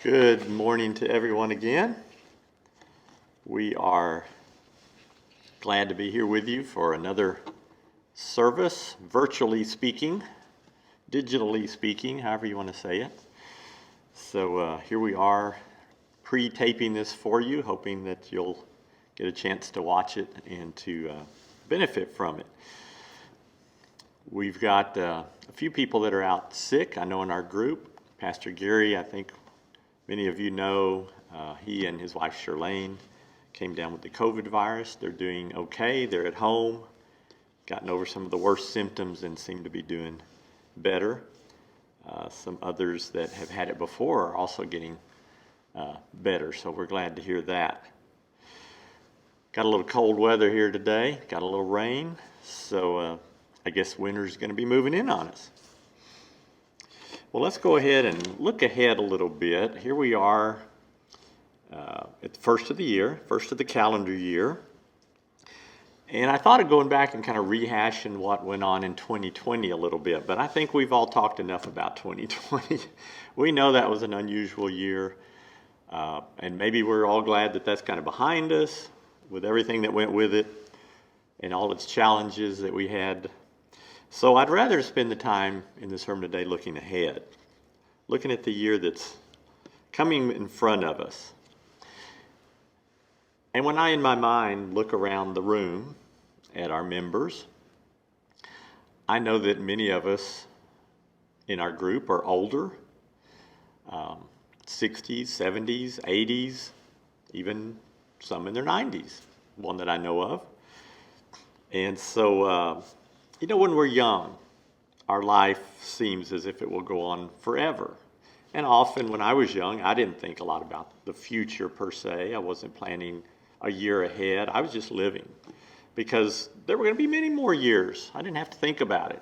Good morning to everyone again. We are glad to be here with you for another service, virtually speaking, digitally speaking, however you want to say it. So here we are pre-taping this for you, hoping that you'll get a chance to watch it and to benefit from it. We've got a few people that are out sick, I know in our group. Pastor Gary, I think many of you know, he and his wife Charlene came down with the COVID virus. They're doing okay. They're at home, gotten over some of the worst symptoms and seem to be doing better. Some others that have had it before are also getting better, so we're glad to hear that. Got a little cold weather here today, got a little rain, so I guess winter's going to be moving in on us. Well, let's go ahead and look ahead a little bit. Here we are at the first of the year, first of the calendar year. And I thought of going back and kind of rehashing what went on in 2020 a little bit, but I think we've all talked enough about 2020. We know that was an unusual year, and maybe we're all glad that that's kind of behind us with everything that went with it and all its challenges that we had. So I'd rather spend the time in this sermon today looking ahead, looking at the year that's coming in front of us. And when I, in my mind, look around the room at our members, I know that many of us in our group are older, 60s, 70s, 80s, even some in their 90s, one that I know of. And so, when we're young, our life seems as if it will go on forever. And often when I was young, I didn't think a lot about the future per se. I wasn't planning a year ahead. I was just living because there were going to be many more years. I didn't have to think about it.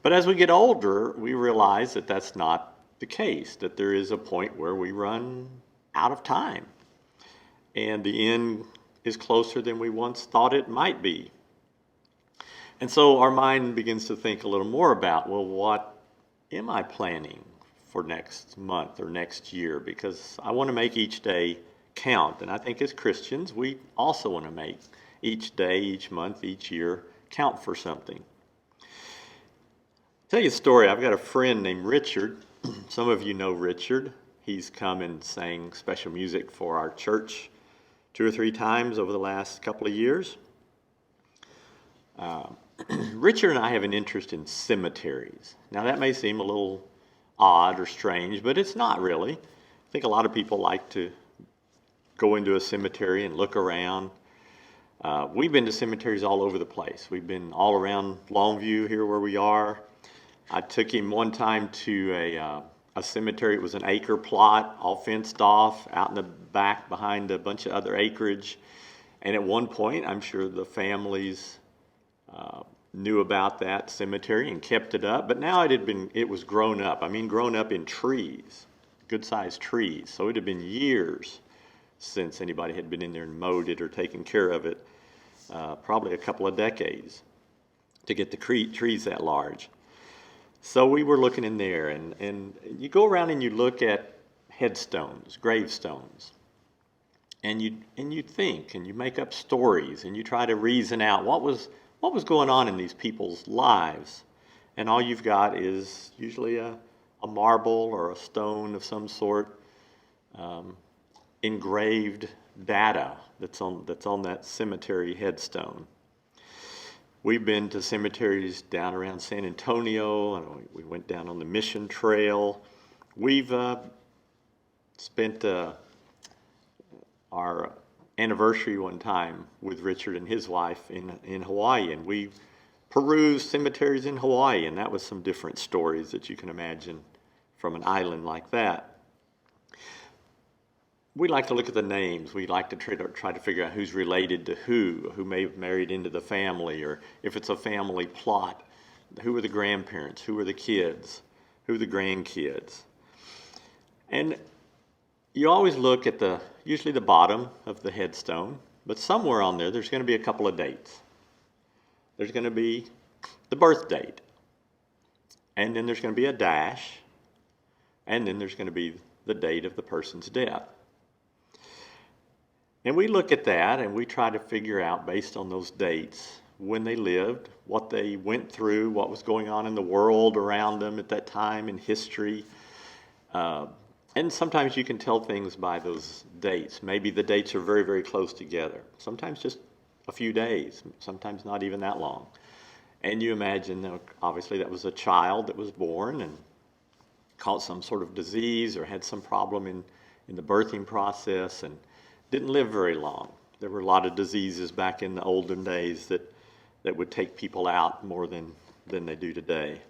But as we get older, we realize that that's not the case, that there is a point where we run out of time. And the end is closer than we once thought it might be. And so our mind begins to think a little more about, well, what am I planning for next month or next year? Because I want to make each day count. And I think as Christians, we also want to make each day, each month, each year count for something. I'll tell you a story. I've got a friend named Richard. Some of you know Richard. He's come and sang special music for our church 2 or 3 times over the last couple of years. Richard and I have an interest in cemeteries. Now that may seem a little odd or strange, but it's not really. I think a lot of people like to go into a cemetery and look around. We've been to cemeteries all over the place. We've been all around Longview here where we are. I took him one time to a cemetery. It was an acre plot, all fenced off, out in the back behind a bunch of other acreage. And at one point, I'm sure the families knew about that cemetery and kept it up, but now it was grown up. I mean, grown up in trees, good-sized trees. So it had been years since anybody had been in there and mowed it or taken care of it, probably a couple of decades to get the trees that large. So we were looking in there, and you go around and you look at headstones, gravestones, and you think and you make up stories and you try to reason out what was going on in these people's lives. And all you've got is usually a marble or a stone of some sort, engraved data that's on that cemetery headstone. We've been to cemeteries down around San Antonio, and we went down on the Mission Trail. We've spent our anniversary one time with Richard and his wife in Hawaii, and we perused cemeteries in Hawaii, and that was some different stories that you can imagine from an island like that. We like to look at the names. We like to try to figure out who's related to who may have married into the family, or if it's a family plot, who are the grandparents, who are the kids, who are the grandkids. And you always look at usually the bottom of the headstone, but somewhere on there's going to be a couple of dates. There's going to be the birth date, and then there's going to be a dash, and then there's going to be the date of the person's death. And we look at that and we try to figure out, based on those dates, when they lived, what they went through, what was going on in the world around them at that time in history. And sometimes you can tell things by those dates. Maybe the dates are very, very close together. Sometimes just a few days, sometimes not even that long. And you imagine that obviously that was a child that was born and caught some sort of disease or had some problem in the birthing process and didn't live very long. There were a lot of diseases back in the olden days that would take people out more than they do today.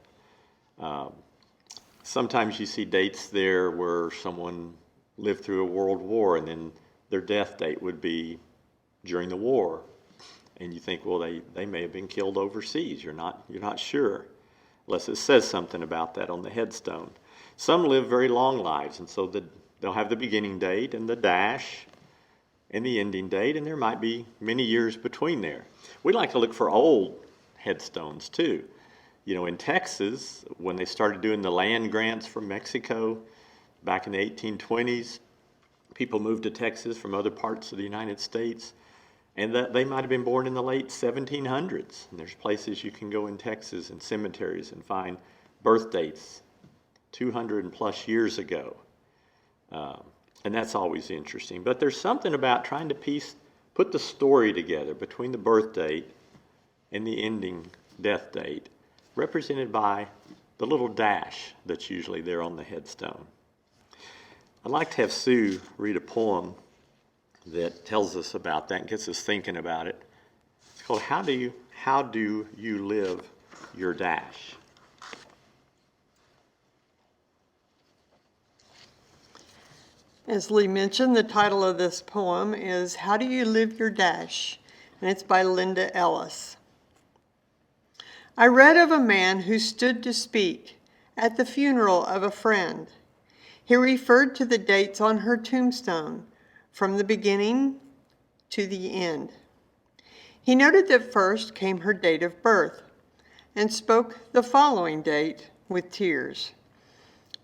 Sometimes you see dates there where someone lived through a world war and then their death date would be during the war. And you think, well, they may have been killed overseas. You're not sure, unless it says something about that on the headstone. Some live very long lives, and so they'll have the beginning date and the dash and the ending date, and there might be many years between there. We like to look for old headstones too. You know, in Texas, when they started doing the land grants from Mexico back in the 1820s, people moved to Texas from other parts of the United States, and that they might have been born in the late 1700s. And there's places you can go in Texas and cemeteries and find birth dates 200 and plus years ago. And that's always interesting. But there's something about trying to put the story together between the birth date and the ending death date, represented by the little dash that's usually there on the headstone. I'd like to have Sue read a poem that tells us about that and gets us thinking about it. It's called How Do You Live Your Dash? As Lee mentioned, the title of this poem is How Do You Live Your Dash? And it's by Linda Ellis. I read of a man who stood to speak at the funeral of a friend. He referred to the dates on her tombstone from the beginning to the end. He noted that first came her date of birth and spoke the following date with tears.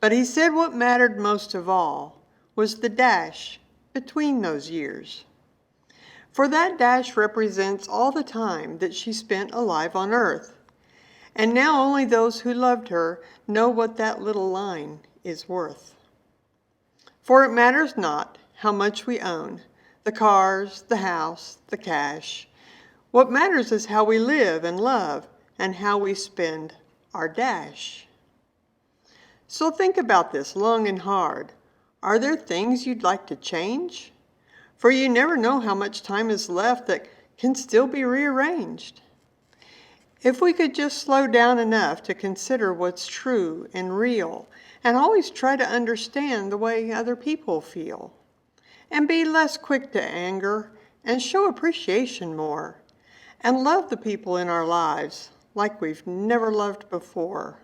But he said what mattered most of all was the dash between those years. For that dash represents all the time that she spent alive on earth. And now only those who loved her know what that little line is worth. For it matters not how much we own, the cars, the house, the cash. What matters is how we live and love and how we spend our dash. So think about this long and hard. Are there things you'd like to change? For you never know how much time is left that can still be rearranged. If we could just slow down enough to consider what's true and real, and always try to understand the way other people feel, and be less quick to anger, and show appreciation more, and love the people in our lives like we've never loved before.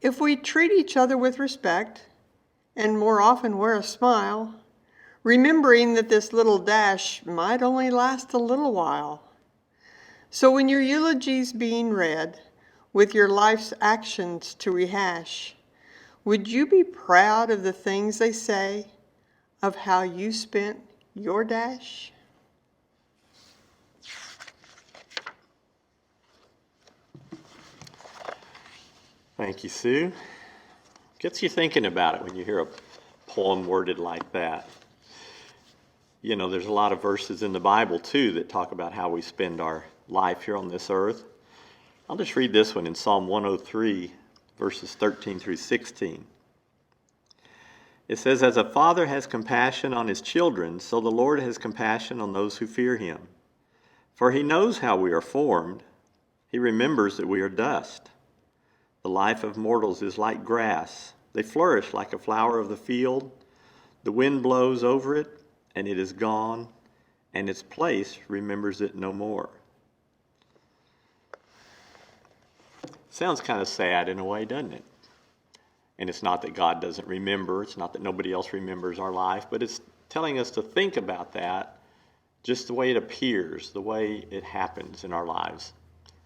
If we treat each other with respect, and more often wear a smile, remembering that this little dash might only last a little while. So when your eulogy's being read, with your life's actions to rehash, would you be proud of the things they say, of how you spent your dash? Thank you, Sue. Gets you thinking about it when you hear a poem worded like that. You know, there's a lot of verses in the Bible, too, that talk about how we spend our life here on this earth. I'll just read this one in Psalm 103, verses 13 through 16. It says, As a father has compassion on his children, so the Lord has compassion on those who fear him. For he knows how we are formed. He remembers that we are dust. The life of mortals is like grass. They flourish like a flower of the field. The wind blows over it, and it is gone, and its place remembers it no more. Sounds kind of sad in a way, doesn't it? And it's not that God doesn't remember. It's not that nobody else remembers our life, but it's telling us to think about that just the way it appears, the way it happens in our lives.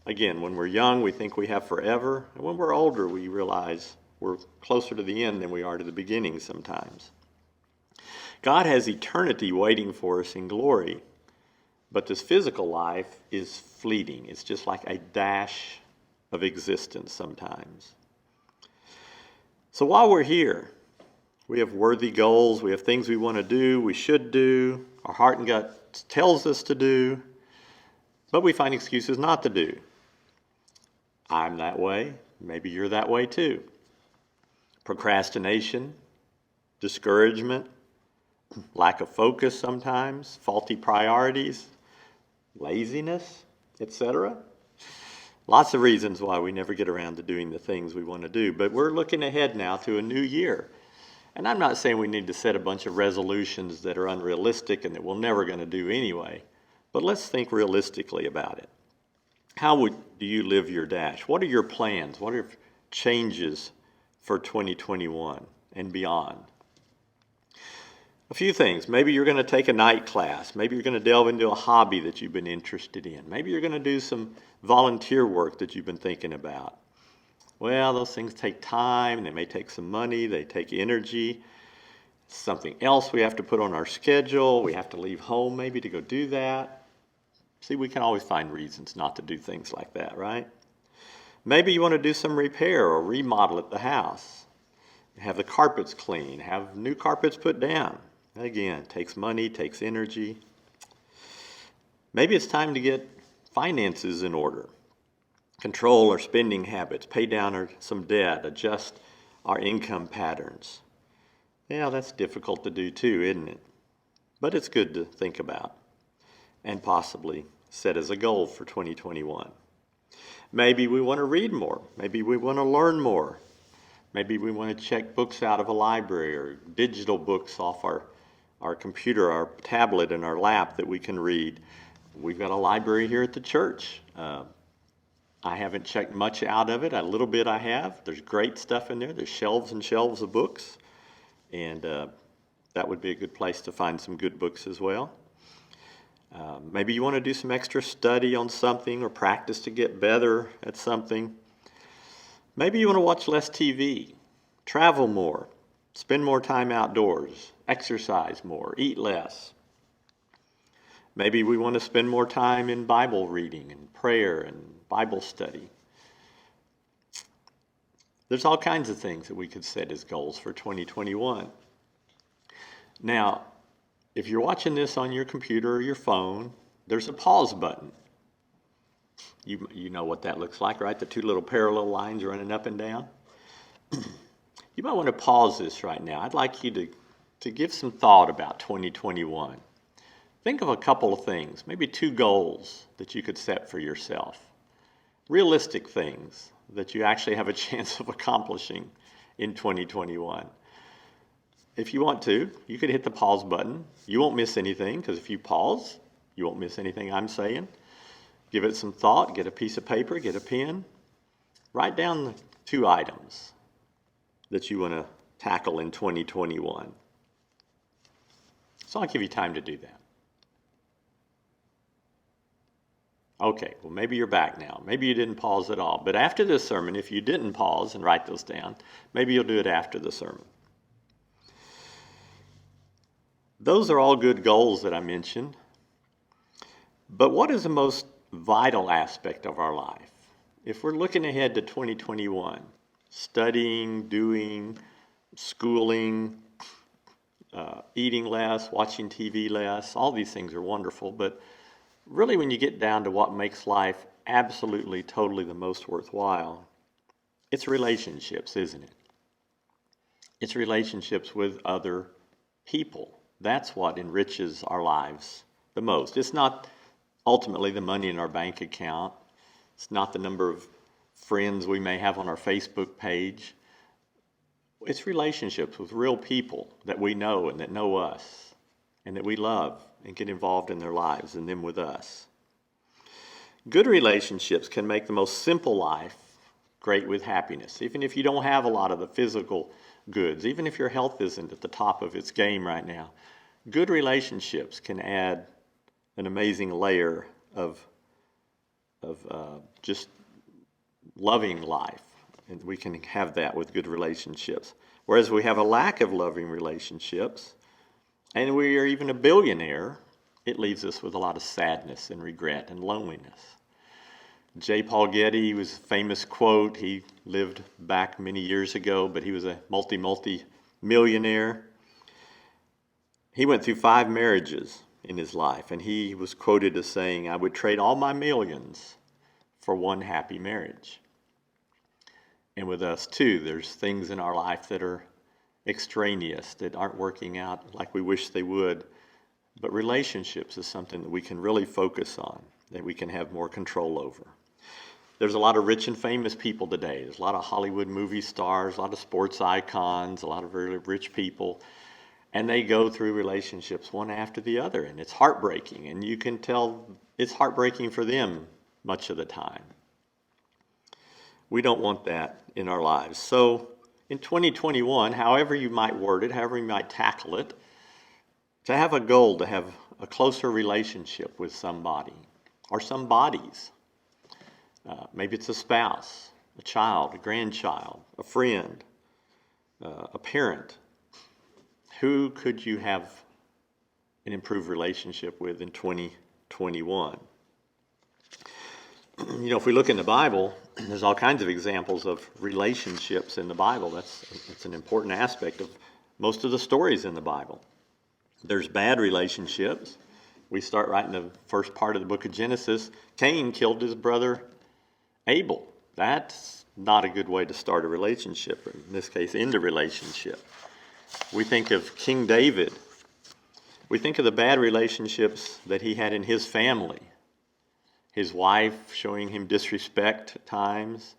Again, when we're young, we think we have forever. And when we're older, we realize We're closer to the end than we are to the beginning sometimes. God has eternity waiting for us in glory, but this physical life is fleeting. It's just like a dash of existence sometimes. So while we're here, we have worthy goals, we have things we want to do, we should do, our heart and gut tells us to do, but we find excuses not to do. I'm that way. Maybe you're that way too. Procrastination, discouragement, lack of focus sometimes, faulty priorities, laziness, etc. Lots of reasons why we never get around to doing the things we want to do. But we're looking ahead now to a new year. And I'm not saying we need to set a bunch of resolutions that are unrealistic and that we're never going to do anyway. But let's think realistically about it. How do you live your dash? What are your plans? What are changes for 2021 and beyond? A few things. Maybe you're going to take a night class. Maybe you're going to delve into a hobby that you've been interested in. Maybe you're going to do some volunteer work that you've been thinking about. Well, those things take time. They may take some money. They take energy. Something else we have to put on our schedule. We have to leave home maybe to go do that. See, we can always find reasons not to do things like that, right? Maybe you want to do some repair or remodel at the house. Have the carpets clean. Have new carpets put down. Again, it takes money, takes energy. Maybe it's time to get finances in order. Control our spending habits, pay down some debt, adjust our income patterns. Yeah, that's difficult to do too, isn't it? But it's good to think about and possibly set as a goal for 2021. Maybe we want to read more. Maybe we want to learn more. Maybe we want to check books out of a library or digital books off our computer, our tablet, and our lap that we can read. We've got a library here at the church. I haven't checked much out of it. A little bit I have. There's great stuff in there. There's shelves and shelves of books. And that would be a good place to find some good books as well. Maybe you want to do some extra study on something or practice to get better at something. Maybe you want to watch less TV, travel more, spend more time outdoors, exercise more, eat less. Maybe we want to spend more time in Bible reading and prayer and Bible study. There's all kinds of things that we could set as goals for 2021. Now, if you're watching this on your computer or your phone, there's a pause button. You know what that looks like, right? The two little parallel lines running up and down. You might want to pause this right now. I'd like you to give some thought about 2021. Think of a couple of things, maybe 2 goals that you could set for yourself. Realistic things that you actually have a chance of accomplishing in 2021. If you want to, you could hit the pause button. You won't miss anything, because if you pause, you won't miss anything I'm saying. Give it some thought, get a piece of paper, get a pen. Write down the 2 items that you want to tackle in 2021. So I'll give you time to do that. Okay, well maybe you're back now. Maybe you didn't pause at all. But after this sermon, if you didn't pause and write those down, maybe you'll do it after the sermon. Those are all good goals that I mentioned. But what is the most vital aspect of our life? If we're looking ahead to 2021, studying, doing, schooling, eating less, watching TV less, all these things are wonderful, but really when you get down to what makes life absolutely, totally the most worthwhile, it's relationships, isn't it? It's relationships with other people. That's what enriches our lives the most. It's not ultimately the money in our bank account. It's not the number of friends we may have on our Facebook page. It's relationships with real people that we know and that know us and that we love and get involved in their lives and them with us. Good relationships can make the most simple life great with happiness. Even if you don't have a lot of the physical goods, even if your health isn't at the top of its game right now, good relationships can add an amazing layer of just loving life And we can have that with good relationships. Whereas we have a lack of loving relationships, and we are even a billionaire, it leaves us with a lot of sadness and regret and loneliness. J. Paul Getty was a famous quote. He lived back many years ago, but he was a multi-millionaire. He went through 5 marriages in his life, and he was quoted as saying, "I would trade all my millions for one happy marriage." And with us too, there's things in our life that are extraneous, that aren't working out like we wish they would. But relationships is something that we can really focus on, that we can have more control over. There's a lot of rich and famous people today. There's a lot of Hollywood movie stars, a lot of sports icons, a lot of really rich people. And they go through relationships one after the other, and it's heartbreaking. And you can tell it's heartbreaking for them much of the time. We don't want that in our lives. So in 2021, however you might word it, however you might tackle it, to have a goal to have a closer relationship with somebody or some bodies. Maybe it's a spouse, a child, a grandchild, a friend, a parent. Who could you have an improved relationship with in 2021? You know, if we look in the Bible, there's all kinds of examples of relationships in the Bible. That's an important aspect of most of the stories in the Bible. There's bad relationships. We start right in the first part of the book of Genesis. Cain killed his brother Abel. That's not a good way to start a relationship, or in this case, end a relationship. We think of King David. We think of the bad relationships that he had in his family. His wife showing him disrespect at times.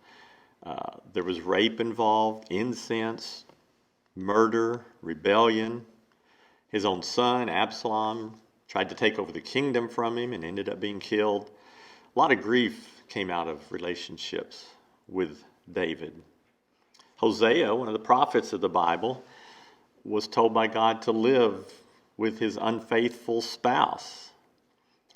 There was rape involved, incense, murder, rebellion. His own son, Absalom, tried to take over the kingdom from him and ended up being killed. A lot of grief came out of relationships with David. Hosea, one of the prophets of the Bible, was told by God to live with his unfaithful spouse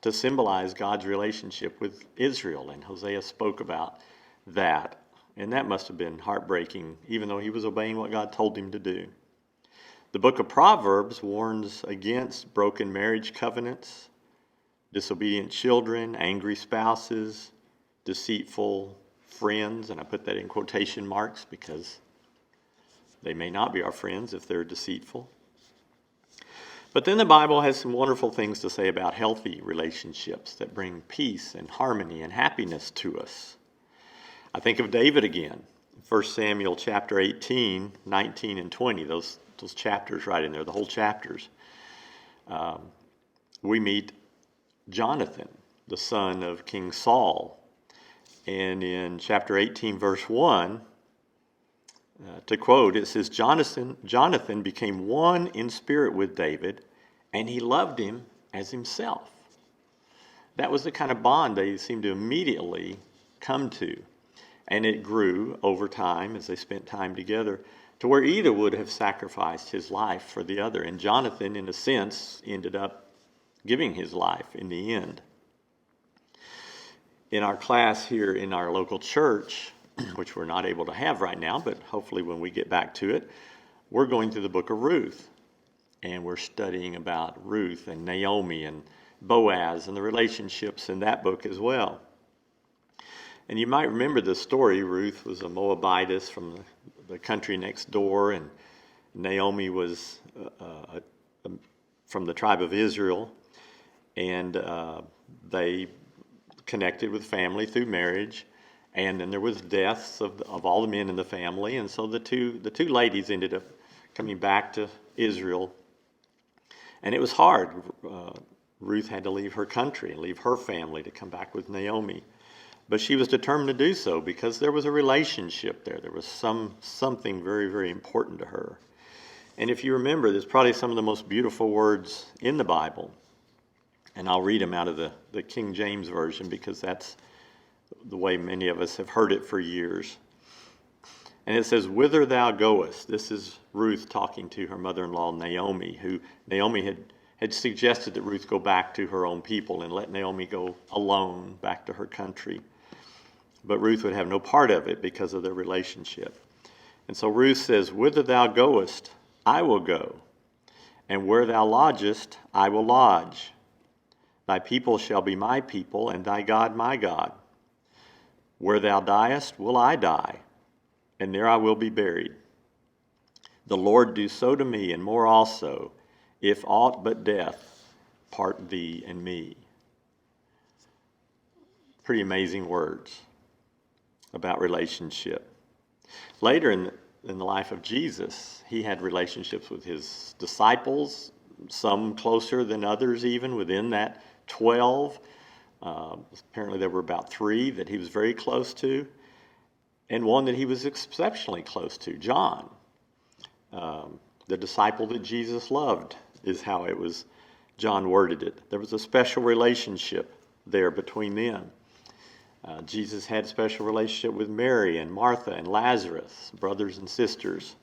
to symbolize God's relationship with Israel. And Hosea spoke about that. And that must have been heartbreaking, even though he was obeying what God told him to do. The book of Proverbs warns against broken marriage covenants, disobedient children, angry spouses, deceitful friends, and I put that in quotation marks because they may not be our friends if they're deceitful. But then the Bible has some wonderful things to say about healthy relationships that bring peace and harmony and happiness to us. I think of David again. 1 Samuel chapter 18, 19, and 20, those chapters right in there, the whole chapters. We meet Jonathan, the son of King Saul. And in chapter 18, verse 1, to quote, it says, Jonathan became one in spirit with David, and he loved him as himself. That was the kind of bond they seemed to immediately come to. And it grew over time as they spent time together to where either would have sacrificed his life for the other. And Jonathan, in a sense, ended up giving his life in the end. In our class here in our local church, which we're not able to have right now, but hopefully when we get back to it, we're going through the book of Ruth. And we're studying about Ruth and Naomi and Boaz and the relationships in that book as well. And you might remember the story. Ruth was a Moabitess from the country next door, and Naomi was from the tribe of Israel. And they connected with family through marriage. And then there was deaths of all the men in the family. And so the two ladies ended up coming back to Israel. And it was hard. Ruth had to leave her country and leave her family to come back with Naomi. But she was determined to do so because there was a relationship there. There was something very, very important to her. And if you remember, there's probably some of the most beautiful words in the Bible. And I'll read them out of the King James Version because that's the way many of us have heard it for years. And it says, "Whither thou goest," this is Ruth talking to her mother-in-law Naomi, who Naomi had suggested that Ruth go back to her own people and let Naomi go alone back to her country. but Ruth would have no part of it because of their relationship. And so Ruth says, "Whither thou goest, I will go, and where thou lodgest, I will lodge. Thy people shall be my people, and thy God my God. Where thou diest, will I die, and there I will be buried. The Lord do so to me, and more also, if aught but death part thee and me." Pretty amazing words about relationship. Later in the life of Jesus, he had relationships with his disciples, some closer than others even within that 12. Apparently there were about 3 that he was very close to, and one that he was exceptionally close to, John. The disciple that Jesus loved is how John worded it. There was a special relationship there between them. Jesus had a special relationship with Mary and Martha and Lazarus, brothers and sisters.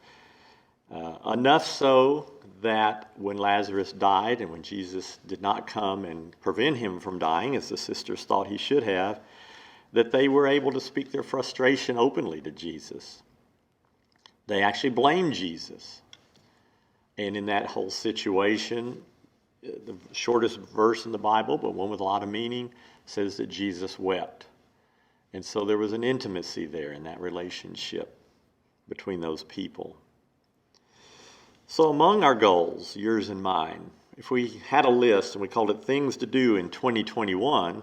Enough so that when Lazarus died and when Jesus did not come and prevent him from dying, as the sisters thought he should have, that they were able to speak their frustration openly to Jesus. They actually blamed Jesus. And in that whole situation, the shortest verse in the Bible, but one with a lot of meaning, says that Jesus wept. And so there was an intimacy there in that relationship between those people. So among our goals, yours and mine, if we had a list and we called it things to do in 2021,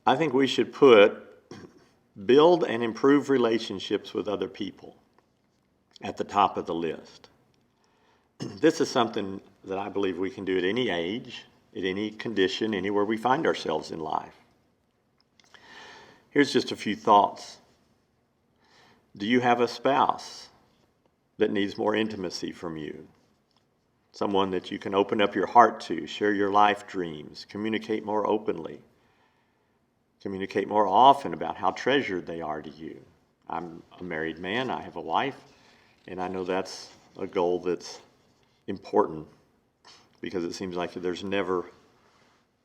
I think we should put build and improve relationships with other people at the top of the list. This is something that I believe we can do at any age, at any condition, anywhere we find ourselves in life. Here's just a few thoughts. Do you have a spouse that needs more intimacy from you? Someone that you can open up your heart to, share your life dreams, communicate more openly, communicate more often about how treasured they are to you. I'm a married man, I have a wife, and I know that's a goal that's important because it seems like there's never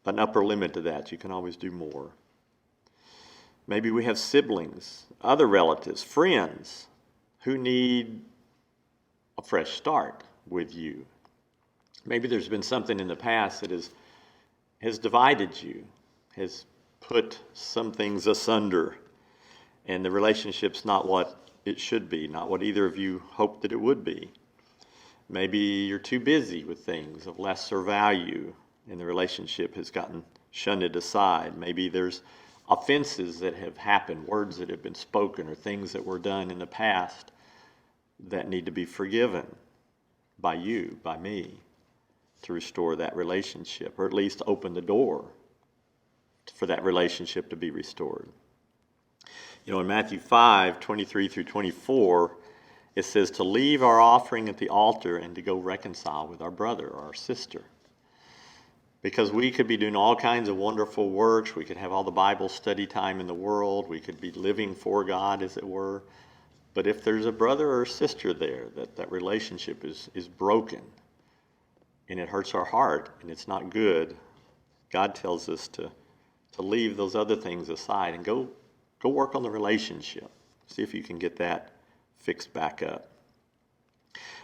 an upper limit to that. You can always do more. Maybe we have siblings, other relatives, friends who need a fresh start with you. Maybe there's been something in the past that has divided you, has put some things asunder, and the relationship's not what it should be, not what either of you hoped that it would be. Maybe you're too busy with things of lesser value, and the relationship has gotten shunned aside. Maybe there's offenses that have happened, words that have been spoken, or things that were done in the past that need to be forgiven by you, by me, to restore that relationship, or at least open the door for that relationship to be restored. You know, in Matthew 5:23 through 24, it says to leave our offering at the altar and to go reconcile with our brother or our sister. Because we could be doing all kinds of wonderful works. We could have all the Bible study time in the world. We could be living for God, as it were. But if there's a brother or a sister there, that relationship is broken, and it hurts our heart, and it's not good, God tells us to leave those other things aside and go work on the relationship. See if you can get that fixed back up.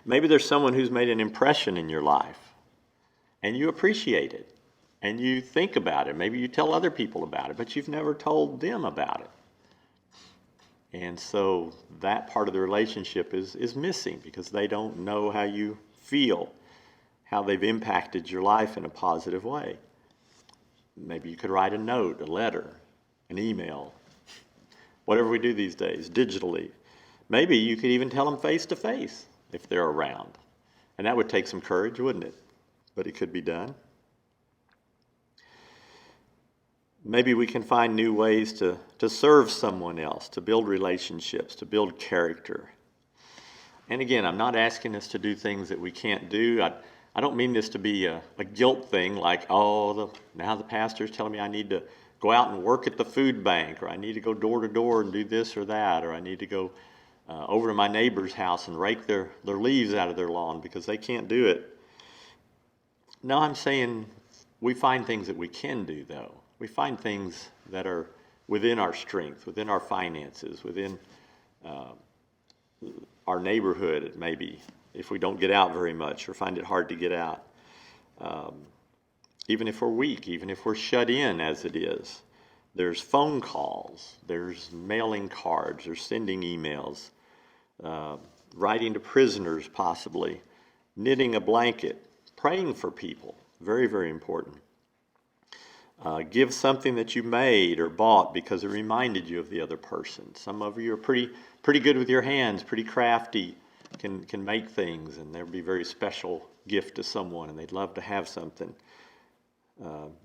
Maybe there's someone who's made an impression in your life, and you appreciate it, and you think about it. Maybe you tell other people about it, but you've never told them about it. And so that part of the relationship is missing because they don't know how you feel, how they've impacted your life in a positive way. Maybe you could write a note, a letter, an email, whatever we do these days, digitally. Maybe you could even tell them face to face if they're around. And that would take some courage, wouldn't it? But it could be done. Maybe we can find new ways to serve someone else, to build relationships, to build character. And again, I'm not asking us to do things that we can't do. I don't mean this to be a guilt thing like, now the pastor's telling me I need to go out and work at the food bank, or I need to go door to door and do this or that, or I need to go over to my neighbor's house and rake their leaves out of their lawn because they can't do it. No, I'm saying we find things that we can do, though. We find things that are within our strength, within our finances, within our neighborhood, maybe, if we don't get out very much or find it hard to get out. Even if we're weak, even if we're shut in as it is. There's phone calls, there's mailing cards, there's sending emails, writing to prisoners possibly, knitting a blanket, praying for people, very, very important. Give something that you made or bought because it reminded you of the other person. Some of you are pretty good with your hands, pretty crafty, can make things, and there'll be a very special gift to someone, and they'd love to have something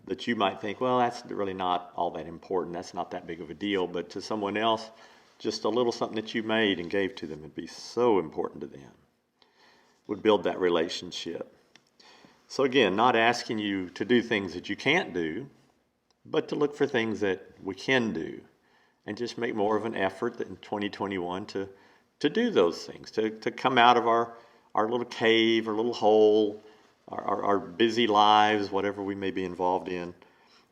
that you might think, well, that's really not all that important. That's not that big of a deal. But to someone else, just a little something that you made and gave to them would be so important to them. Would build that relationship. So again, not asking you to do things that you can't do, but to look for things that we can do, and just make more of an effort in 2021 to do those things, to come out of our little cave or little hole, our busy lives, whatever we may be involved in,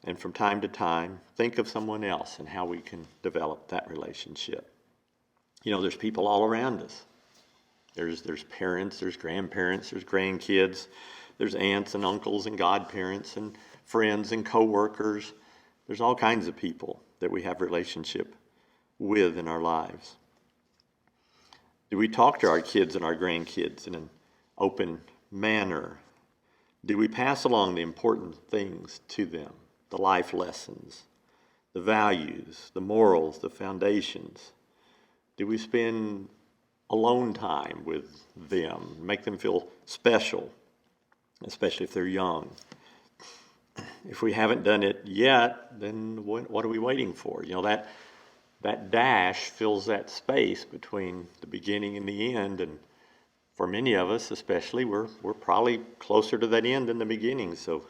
and from time to time, think of someone else and how we can develop that relationship. You know, there's people all around us. There's parents, there's grandparents, there's grandkids, there's aunts and uncles and godparents and friends and coworkers. There's all kinds of people that we have relationship with in our lives. Do we talk to our kids and our grandkids in an open manner? Do we pass along the important things to them, the life lessons, the values, the morals, the foundations? Do we spend alone time with them, make them feel special, especially if they're young? If we haven't done it yet, then what are we waiting for? You know, that dash fills that space between the beginning and the end, and for many of us especially, we're probably closer to that end than the beginning, so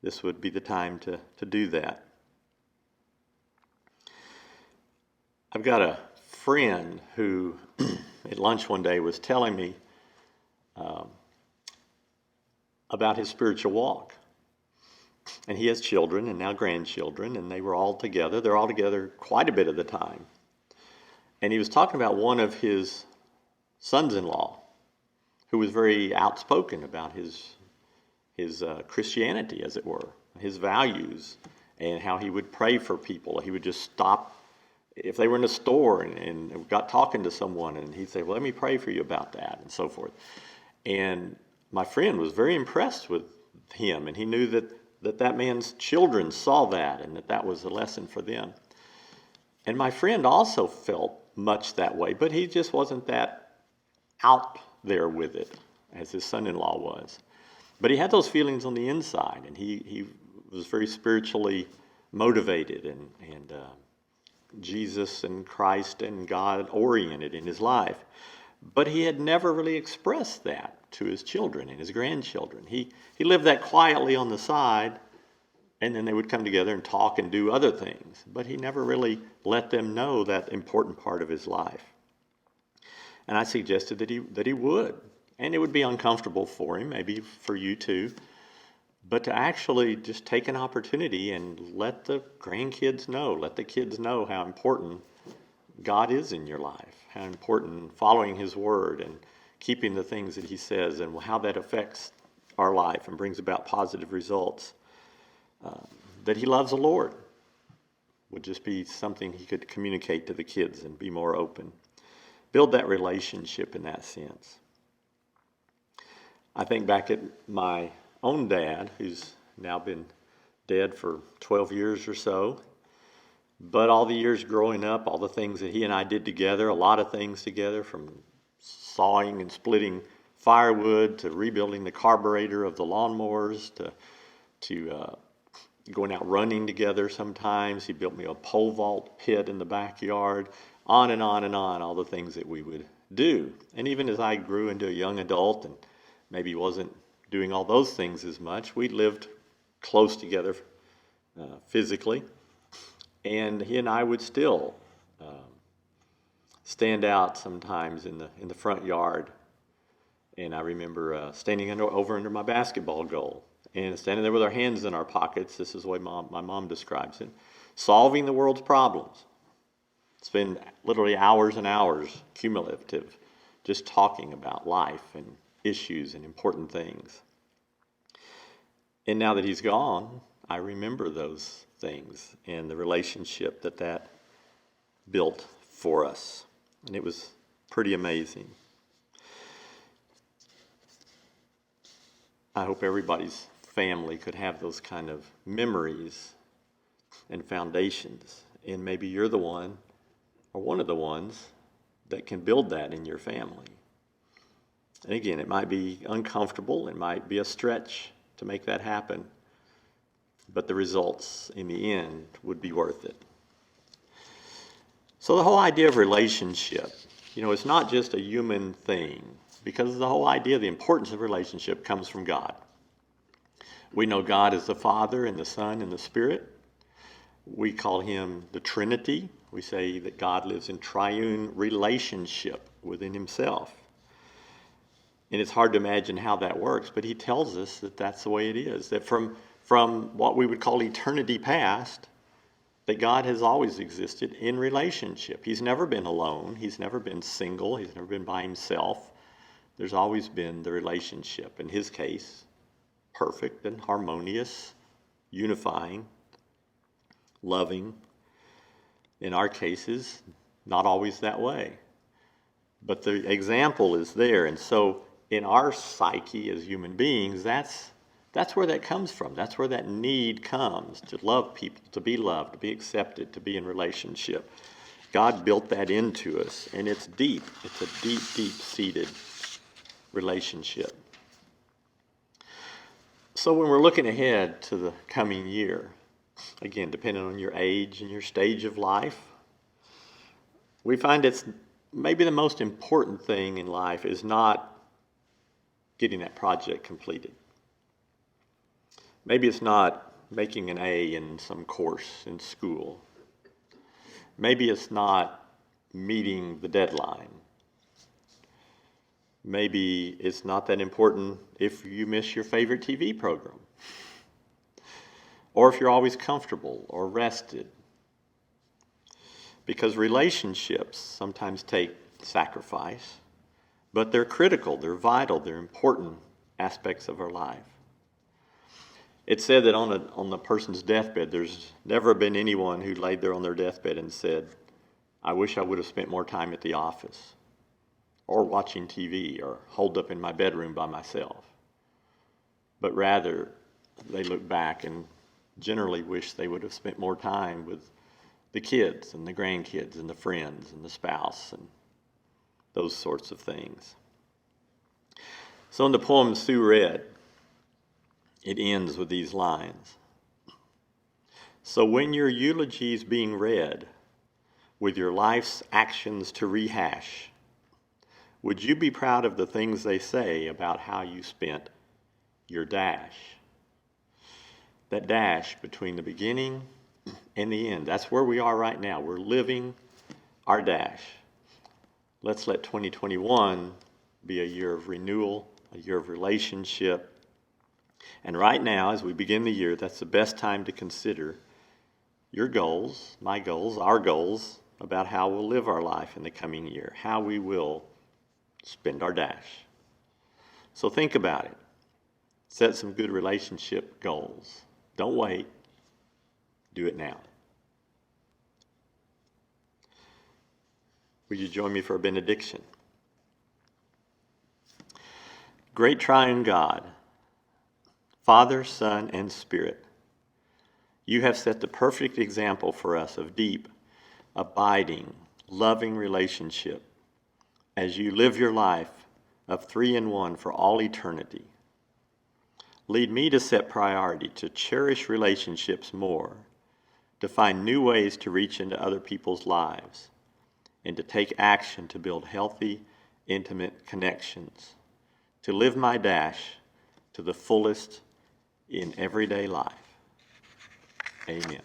this would be the time to do that. I've got a friend who at lunch one day was telling me about his spiritual walk. And he has children and now grandchildren, and they were all together. They're all together quite a bit of the time. And he was talking about one of his sons-in-law who was very outspoken about his Christianity, as it were, his values, and how he would pray for people. He would just stop if they were in a store and got talking to someone, and he'd say, well, let me pray for you about that, and so forth. And my friend was very impressed with him, and he knew that man's children saw that, and that was a lesson for them. And my friend also felt much that way, but he just wasn't that out there with it as his son-in-law was. But he had those feelings on the inside, and he was very spiritually motivated and Jesus and Christ and God oriented in his life. But he had never really expressed that to his children and his grandchildren. He lived that quietly on the side, and then they would come together and talk and do other things. But he never really let them know that important part of his life. And I suggested that he would. And it would be uncomfortable for him, maybe for you too, but to actually just take an opportunity and let the grandkids know, let the kids know how important God is in your life, how important following his word and keeping the things that he says and how that affects our life and brings about positive results. That he loves the Lord would just be something he could communicate to the kids and be more open. Build that relationship in that sense. I think back at my own dad, who's now been dead for 12 years or so. But all the years growing up, all the things that he and I did together, a lot of things together, from sawing and splitting firewood to rebuilding the carburetor of the lawnmowers to going out running together sometimes. He built me a pole vault pit in the backyard, on and on and on, all the things that we would do. And even as I grew into a young adult and maybe wasn't doing all those things as much, we lived close together physically. And he and I would still stand out sometimes in the front yard. And I remember standing over under my basketball goal and standing there with our hands in our pockets. This is the way my mom describes it. solving the world's problems. Spend literally hours and hours cumulative just talking about life and issues and important things. And now that he's gone, I remember those things and the relationship that built for us. And it was pretty amazing. I hope everybody's family could have those kind of memories and foundations. And maybe you're the one or one of the ones that can build that in your family. And again, it might be uncomfortable, it might be a stretch to make that happen, but the results in the end would be worth it. So the whole idea of relationship, it's not just a human thing, because the whole idea of the importance of relationship comes from God. We know God is the Father and the Son and the Spirit. We call him the Trinity. We say that God lives in triune relationship within himself. And it's hard to imagine how that works, but he tells us that that's the way it is. That from what we would call eternity past, that God has always existed in relationship. He's never been alone. He's never been single. He's never been by himself. There's always been the relationship. In his case, perfect and harmonious, unifying, loving. In our cases, not always that way. But the example is there. And so in our psyche as human beings, that's where that comes from. That's where that need comes, to love people, to be loved, to be accepted, to be in relationship. God built that into us, and it's deep. It's a deep, deep-seated relationship. So when we're looking ahead to the coming year, again, depending on your age and your stage of life, we find it's maybe the most important thing in life is not getting that project completed. Maybe it's not making an A in some course in school. Maybe it's not meeting the deadline. Maybe it's not that important if you miss your favorite TV program, or if you're always comfortable or rested. Because relationships sometimes take sacrifice, but they're critical, they're vital, they're important aspects of our life. It's said that on the person's deathbed, there's never been anyone who laid there on their deathbed and said, I wish I would have spent more time at the office, or watching TV, or holed up in my bedroom by myself. But rather, they look back and generally wish they would have spent more time with the kids and the grandkids and the friends and the spouse and those sorts of things. So in the poem Sue read, it ends with these lines. So when your eulogy is being read, with your life's actions to rehash, would you be proud of the things they say about how you spent your dash? That dash between the beginning and the end. That's where we are right now. We're living our dash. Let's let 2021 be a year of renewal, a year of relationship. And right now, as we begin the year, that's the best time to consider your goals, my goals, our goals about how we'll live our life in the coming year, how we will spend our dash. So think about it. Set some good relationship goals. Don't wait. Do it now. Will you join me for a benediction? Great triune God, Father, Son, and Spirit, you have set the perfect example for us of deep, abiding, loving relationship as you live your life of 3 in 1 for all eternity. Lead me to set priority, to cherish relationships more, to find new ways to reach into other people's lives, and to take action to build healthy, intimate connections, to live my dash to the fullest in everyday life. Amen.